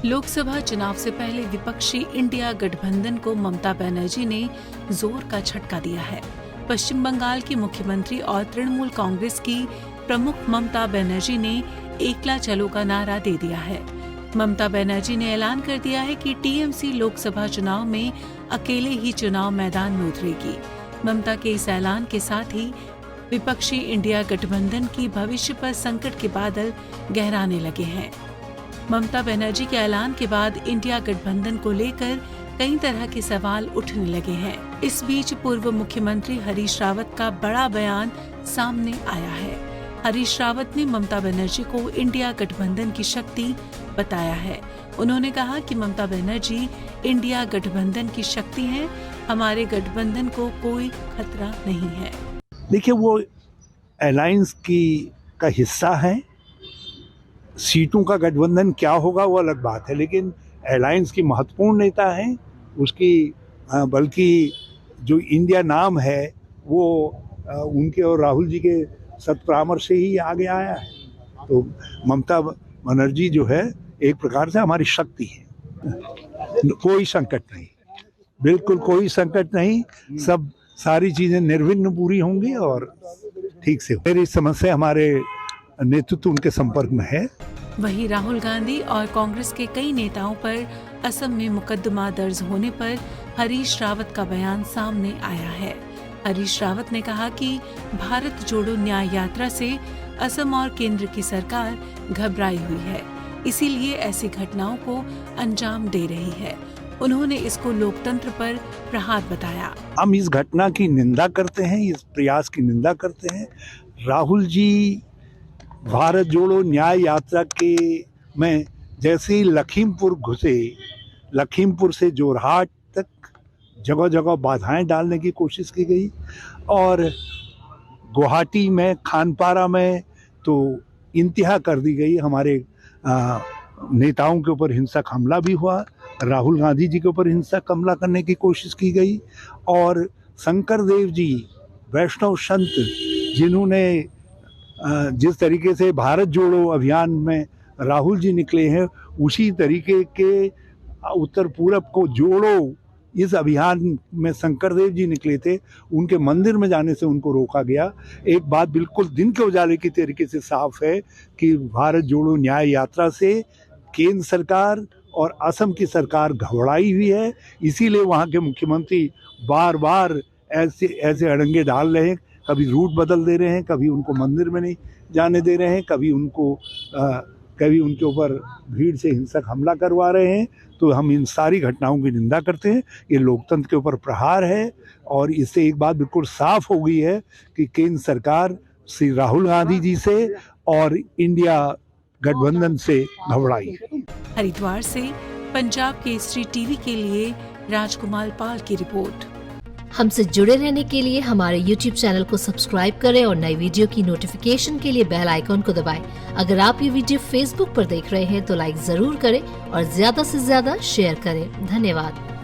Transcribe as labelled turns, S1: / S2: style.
S1: लोकसभा चुनाव से पहले विपक्षी इंडिया गठबंधन को ममता बनर्जी ने जोर का झटका दिया है। पश्चिम बंगाल की मुख्यमंत्री और तृणमूल कांग्रेस की प्रमुख ममता बनर्जी ने एकला चलो का नारा दे दिया है। ममता बनर्जी ने ऐलान कर दिया है कि टीएमसी लोकसभा चुनाव में अकेले ही चुनाव मैदान में उतरेगी। ममता के इस ऐलान के साथ ही विपक्षी इंडिया गठबंधन की भविष्य पर संकट के बादल गहराने लगे हैं। ममता बनर्जी के ऐलान के बाद इंडिया गठबंधन को लेकर कई तरह के सवाल उठने लगे हैं। इस बीच पूर्व मुख्यमंत्री हरीश रावत का बड़ा बयान सामने आया है। हरीश रावत ने ममता बनर्जी को इंडिया गठबंधन की शक्ति बताया है। उन्होंने कहा कि ममता बनर्जी इंडिया गठबंधन की शक्ति है, हमारे गठबंधन को कोई खतरा नहीं है।
S2: देखिए, वो अलायंस का हिस्सा है। सीटों का गठबंधन क्या होगा वो अलग बात है, लेकिन अलायंस की महत्वपूर्ण नेता है उसकी, बल्कि जो इंडिया नाम है वो उनके और राहुल जी के सत्परामर्श से ही आगे आया है। तो ममता बनर्जी जो है एक प्रकार से हमारी शक्ति है। कोई संकट नहीं, बिल्कुल कोई संकट नहीं, सब सारी चीजें निर्विघ्न पूरी होंगी और ठीक से। मेरी समझ से हमारे नेतृत्व उनके संपर्क में है।
S1: वहीं राहुल गांधी और कांग्रेस के कई नेताओं पर असम में मुकदमा दर्ज होने पर हरीश रावत का बयान सामने आया है। हरीश रावत ने कहा कि भारत जोड़ो न्याय यात्रा से असम और केंद्र की सरकार घबराई हुई है, इसीलिए ऐसी घटनाओं को अंजाम दे रही है। उन्होंने इसको लोकतंत्र पर प्रहार बताया।
S2: हम इस घटना की निंदा करते हैं, इस प्रयास की निंदा करते हैं। राहुल जी भारत जोड़ो न्याय यात्रा के में जैसे ही लखीमपुर घुसे, लखीमपुर से जोरहाट तक जगह जगह बाधाएं डालने की कोशिश की गई और गुवाहाटी में, खानपारा में तो इंतहा कर दी गई। हमारे नेताओं के ऊपर हिंसक हमला भी हुआ, राहुल गांधी जी के ऊपर हिंसक हमला करने की कोशिश की गई और शंकर देव जी वैष्णव संत जिन्होंने जिस तरीके से भारत जोड़ो अभियान में राहुल जी निकले हैं, उसी तरीके के उत्तर पूरब को जोड़ो इस अभियान में शंकर देव जी निकले थे। उनके मंदिर में जाने से उनको रोका गया। एक बात बिल्कुल दिन के उजाले की तरीके से साफ है कि भारत जोड़ो न्याय यात्रा से केंद्र सरकार और असम की सरकार घबराई हुई है। इसीलिए वहाँ के मुख्यमंत्री बार बार ऐसे अड़ंगे डाल रहे हैं, कभी रूट बदल दे रहे हैं, कभी उनको मंदिर में नहीं जाने दे रहे हैं, कभी उनके ऊपर भीड़ से हिंसक हमला करवा रहे हैं। तो हम इन सारी घटनाओं की निंदा करते हैं। ये लोकतंत्र के ऊपर प्रहार है और इससे एक बात बिल्कुल साफ हो गई है कि केंद्र सरकार श्री राहुल गांधी जी से और इंडिया गठबंधन से घबराई।
S1: हरिद्वार से पंजाब केसरी टीवी के लिए राजकुमार पाल की रिपोर्ट।
S3: हमसे जुड़े रहने के लिए हमारे YouTube चैनल को सब्सक्राइब करें और नई वीडियो की नोटिफिकेशन के लिए बेल आइकॉन को दबाएं। अगर आप ये वीडियो Facebook पर देख रहे हैं तो लाइक जरूर करें और ज्यादा से ज्यादा शेयर करें। धन्यवाद।